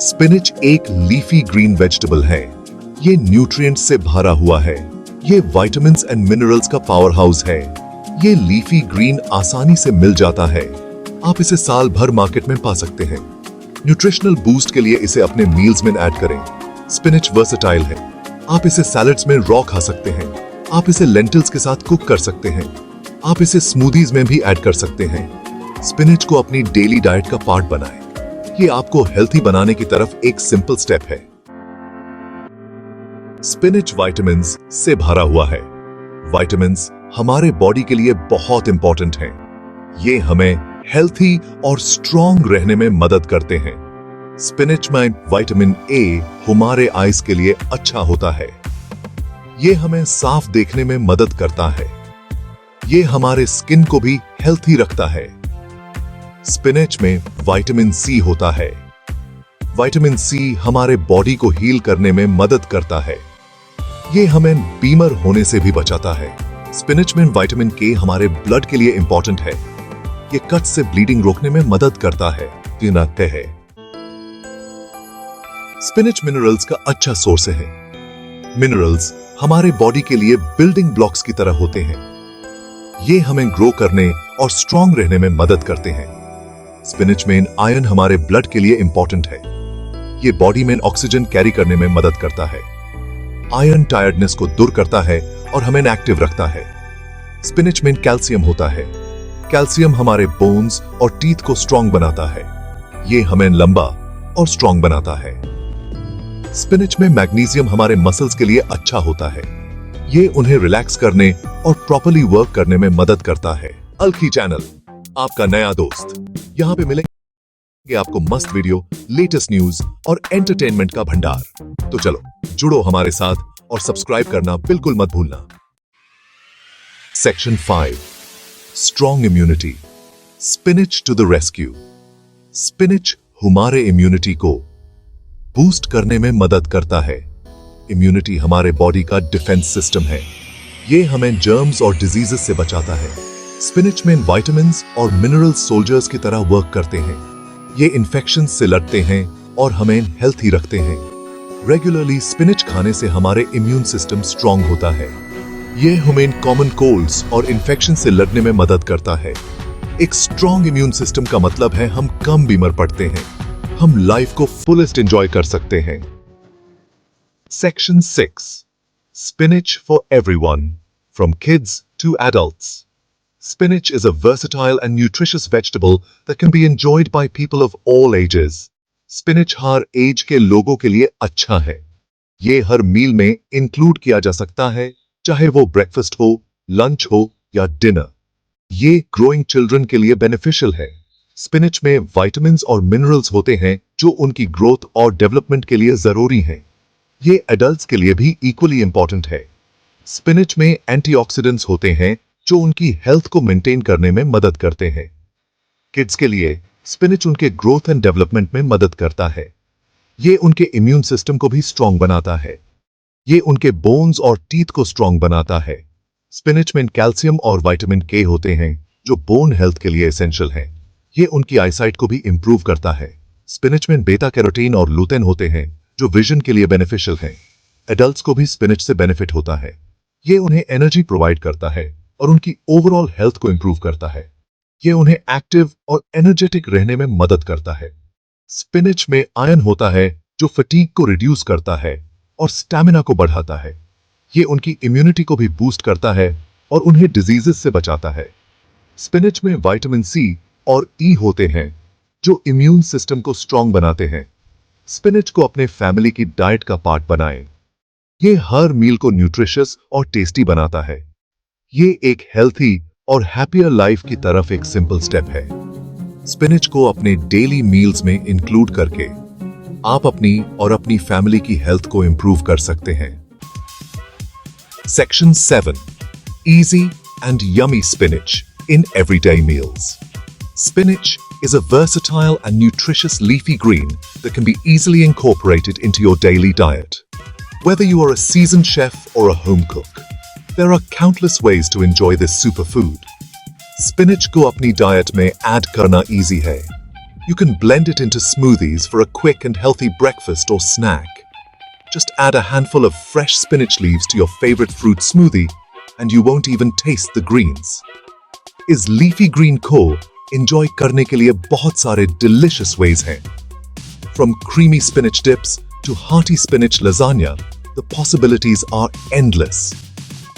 Spinach एक leafy green vegetable है। ये न्यूट्रिएंट्स से भरा हुआ है। ये विटामिन्स एंड मिनरल्स का पावर हाउस है। ये लीफी ग्रीन आसानी से मिल जाता है। आप इसे साल भर मार्केट में पा सकते हैं। न्यूट्रिशनल बूस्ट के लिए इसे अपने मील्स में ऐड करें। स्पिनच वर्सेटाइल है। आप इसे सैलड्स में रॉ खा सकते हैं। आप इसे लेंटिल्स के साथ कुक कर सकते हैं। आप इसे स्मूदीज में भी ऐड कर सकते हैं। स्पिनच को अपनी डेली डाइट का पार्ट बनाएं। ये आपको हेल्थी बनाने की तरफ एक सिंपल स्टेप है। स्पिनच विटामिन्स से भरा हुआ है। विटामिन्स हमारे बॉडी के लिए बहुत इंपॉर्टेंट हैं। ये हमें हेल्थी और स्ट्रॉन्ग रहने में मदद करते हैं। स्पिनच में विटामिन ए हमारे आईज के लिए अच्छा होता है। ये हमें साफ देखने में मदद करता है। ये हमारे स्किन को भी हेल्थी रखता है। स्पिनच में विटामिन सी होता है। विटामिन सी हमारे बॉडी को हील करने में मदद करता है। ये हमें बीमार होने से भी बचाता है। स्पिनच में विटामिन के हमारे ब्लड के लिए इंपॉर्टेंट है। ये कट से ब्लीडिंग रोकने में मदद करता है। है स्पिनच मिनरल्स का अच्छा सोर्स है। मिनरल्स हमारे बॉडी के लिए बिल्डिंग ब्लॉक्स की तरह होते हैं। ये हमें ग्रो करने और स्ट्रॉन्ग रहने में मदद करते हैं। स्पिनच में आयरन हमारे ब्लड के लिए इंपॉर्टेंट है। ये बॉडी में ऑक्सीजन कैरी करने में मदद करता है। आयरन टायर्डनेस को दूर करता है और हमें एक्टिव रखता है। स्पिनच में कैल्शियम होता है। कैल्शियम हमारे बोन्स और टीथ को स्ट्रॉन्ग बनाता है। ये हमें लंबा और स्ट्रॉन्ग बनाता है। स्पिनच में मैग्नीशियम हमारे मसल्स के लिए अच्छा होता है। ये उन्हें रिलैक्स करने और प्रॉपर्ली वर्क करने में मदद करता है। अलखी चैनल आपका नया दोस्त। यहाँ पे मिलेंगे आपको मस्त वीडियो, लेटेस्ट न्यूज और एंटरटेनमेंट का भंडार। तो चलो जुड़ो हमारे साथ और सब्सक्राइब करना बिल्कुल मत भूलना। Section 5 strong immunity. Spinach to the rescue. Spinach हमारे इम्यूनिटी को बूस्ट करने में मदद करता है। इम्यूनिटी हमारे बॉडी का डिफेंस सिस्टम है। ये हमें जर्म्स और डिजीजेस से बचाता है। स्पिनच में विटामिन्स और मिनरल्स सोल्जर्स की तरह वर्क करते हैं। ये इन्फेक्शन से लड़ते हैं और हमें हेल्थी रखते हैं। रेगुलरली स्पिनच खाने से हमारे इम्यून सिस्टम स्ट्रॉन्ग होता है। ये हमें कॉमन कोल्ड्स और इन्फेक्शन से लड़ने में मदद करता है। एक स्ट्रॉन्ग इम्यून सिस्टम का मतलब है हम कम बीमार पड़ते हैं। हम लाइफ को फुलेस्ट एंजॉय कर सकते हैं। Section 6 spinach for everyone from kids to adults. Spinach is a versatile and nutritious vegetable that can be enjoyed by people of all ages. Spinach हर एज के लोगों के लिए अच्छा है। ये हर मील में इंक्लूड किया जा सकता है, चाहे वो ब्रेकफास्ट हो, लंच हो या डिनर। ये ग्रोइंग चिल्ड्रन के लिए बेनिफिशियल है। स्पिनच में विटामिन्स और मिनरल्स होते हैं जो उनकी ग्रोथ और डेवलपमेंट के लिए जरूरी हैं। ये एडल्ट्स के लिए भी इक्वली इंपॉर्टेंट है। स्पिनच में एंटीऑक्सीडेंट्स होते हैं जो उनकी हेल्थ को मेंटेन करने में मदद करते हैं। किड्स के लिए स्पिनच उनके ग्रोथ एंड डेवलपमेंट में मदद करता है। ये उनके इम्यून सिस्टम को भी स्ट्रॉन्ग बनाता है। ये उनके बोन्स और टीथ को स्ट्रॉन्ग बनाता है। स्पिनच में कैल्शियम और विटामिन के होते हैं जो बोन हेल्थ के लिए एसेंशियल है। ये उनकी आईसाइट को भी इंप्रूव करता है। स्पिनच में बेटा कैरोटीन और लूटेन होते हैं जो विजन के लिए बेनिफिशियल है। एडल्ट्स को भी स्पिनच से बेनिफिट होता है। ये उन्हें एनर्जी प्रोवाइड करता है और उनकी ओवरऑल हेल्थ को इंप्रूव करता है। ये उन्हें एक्टिव और एनर्जेटिक रहने में मदद करता है। स्पिनच में आयरन होता है जो फटीग को रिड्यूस करता है और स्टैमिना को बढ़ाता है। ये उनकी इम्यूनिटी को भी बूस्ट करता है और उन्हें डिजीजेस से बचाता है। स्पिनच में विटामिन सी और ई होते हैं जो इम्यून सिस्टम को स्ट्रॉन्ग बनाते हैं। स्पिनच को अपने फैमिली की डाइट का पार्ट बनाएं। ये हर मील को न्यूट्रिशियस और टेस्टी बनाता है। ये एक हेल्थी और हैप्पियर लाइफ की तरफ एक सिंपल स्टेप है। स्पिनच को अपने डेली मील्स में इंक्लूड करके आप अपनी और अपनी फैमिली की हेल्थ को इंप्रूव कर सकते हैं। Section 7 easy and yummy spinach in everyday meals. Spinach is a versatile and nutritious leafy green that can be easily incorporated into your daily diet. Whether you are a seasoned chef or a home cook, there are countless ways to enjoy this superfood. Spinach को अपनी diet में add करना easy है। You can blend it into smoothies for a quick and healthy breakfast or snack. Just add a handful of fresh spinach leaves to your favorite fruit smoothie and you won't even taste the greens. इस leafy green को enjoy करने के लिए बहुत सारे delicious ways हैं. From creamy spinach dips to hearty spinach lasagna, the possibilities are endless.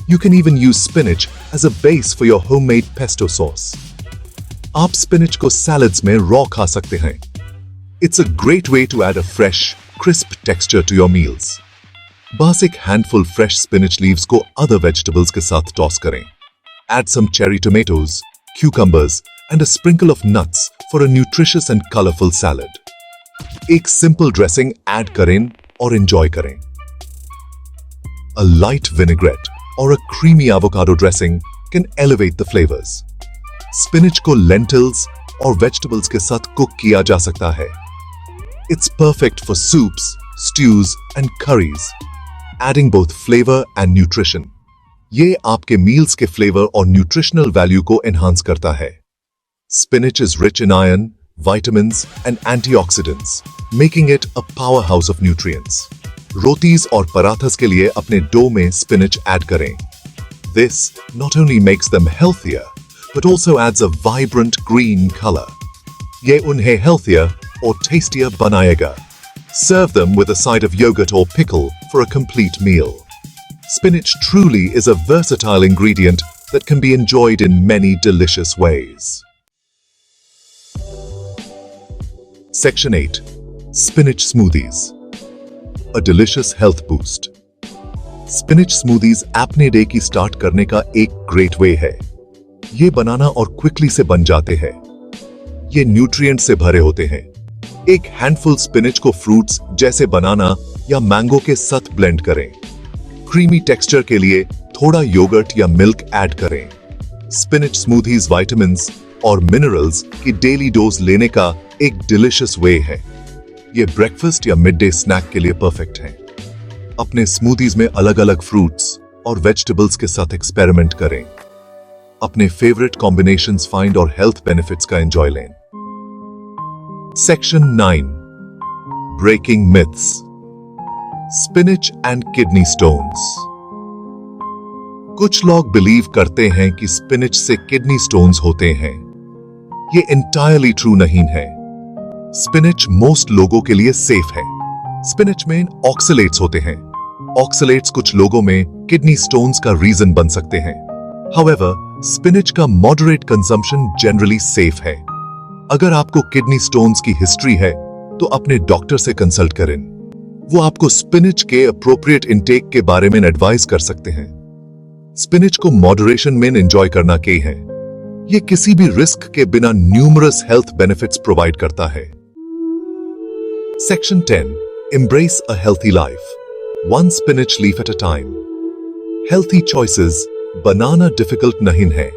You can even use spinach as a base for your homemade pesto sauce. आप spinach को salads में raw खा सकते हैं. It's a great way to add a fresh, crisp texture to your meals. बस एक handful fresh spinach leaves को other vegetables के साथ toss करें. Add some cherry tomatoes, cucumbers, and a sprinkle of nuts for a nutritious and colorful salad. एक simple dressing add करें और enjoy करें. A light vinaigrette or a creamy avocado dressing can elevate the flavors. Spinach को lentils और vegetables के साथ cook किया जा सकता है. It's perfect for soups, stews, and curries, adding both flavor and nutrition. ये आपके meals के flavor और nutritional value को enhance करता है. Spinach is rich in iron, vitamins, and antioxidants, making it a powerhouse of nutrients. Rotis और पराठas के लिए अपने डो में spinach add करें. This not only makes them healthier, but also adds a vibrant green color. ये उन्हें healthier or tastier बनाएगा. Serve them with a side of yogurt or pickle for a complete meal. Spinach truly is a versatile ingredient that can be enjoyed in many delicious ways. Section 8. Spinach Smoothies. A delicious health boost. Spinach smoothies अपने day की start करने का एक great way है. ये बनाना और quickly से बन जाते हैं. ये न्यूट्रिएंट से भरे होते हैं. एक हैंडफुल स्पिनिच को फ्रूट्स जैसे बनाना या मैंगो के साथ ब्लेंड करें. क्रीमी टेक्सचर के लिए थोड़ा योगर्ट या मिल्क ऐड करें. स्पिनिच स्मूथीज विटामिन्स और मिनरल्स की डेली डोज लेने का एक डिलिशियस वे है. ये ब्रेकफास्ट या मिड डे स्नैक के लिए परफेक्ट है. अपने स्मूथीज में अलग अलग फ्रूट्स और वेजिटेबल्स के साथ एक्सपेरिमेंट करें. अपने फेवरेट कॉम्बिनेशंस फाइंड और हेल्थ बेनिफिट्स का एंजॉय लें. Section 9. Breaking Myths. Spinach and Kidney Stones. कुछ लोग बिलीव करते हैं कि स्पिनिच से किडनी स्टोन्स होते हैं. ये entirely true नहीं है. स्पिनिच मोस्ट लोगों के लिए सेफ है. स्पिनिच में ऑक्सलेट्स होते हैं. ऑक्सलेट्स कुछ लोगों में किडनी स्टोन्स का रीजन बन सकते हैं. However, स्पिनिच का मॉडरेट कंजम्पशन जनरली सेफ है. अगर आपको किडनी स्टोन्स की हिस्ट्री है तो अपने डॉक्टर से कंसल्ट करें. वो आपको स्पिनिच के अप्रोप्रिएट इंटेक के बारे में एडवाइस कर सकते हैं. स्पिनिच को मॉडरेशन में एंजॉय करना के है. ये किसी भी रिस्क के बिना न्यूमरस हेल्थ बेनिफिट्स प्रोवाइड करता है. Section 10. Embrace a healthy life. One spinach leaf at a time. Healthy choices banana difficult नहीं है.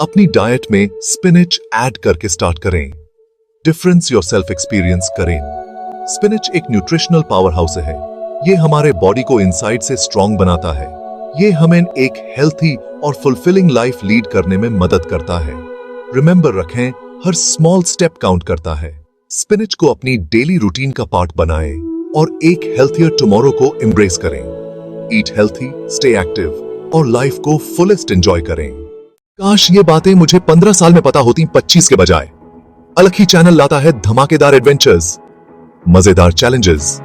अपनी डाइट में स्पिनिच ऐड करके स्टार्ट करें. डिफरेंस योर सेल्फ एक्सपीरियंस करें. स्पिनिच एक न्यूट्रिशनल पावर हाउस है. ये हमारे बॉडी को इनसाइड से स्ट्रॉन्ग बनाता है. ये हमें एक हेल्थी और फुलफिलिंग लाइफ लीड करने में मदद करता है. रिमेंबर रखें, हर स्मॉल स्टेप काउंट करता है. स्पिनिच को अपनी डेली रूटीन का पार्ट बनाएं और एक हेल्थियर टुमारो को एम्ब्रेस करें. ईट हेल्थी, स्टे एक्टिव और लाइफ को फुलेस्ट एंजॉय करें. काश ये बातें मुझे 15 साल में पता होती 25 के बजाय. अलग ही चैनल लाता है धमाकेदार एडवेंचर्स, मजेदार चैलेंजेस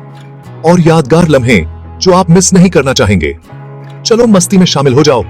और यादगार लम्हे जो आप मिस नहीं करना चाहेंगे. चलो मस्ती में शामिल हो जाओ.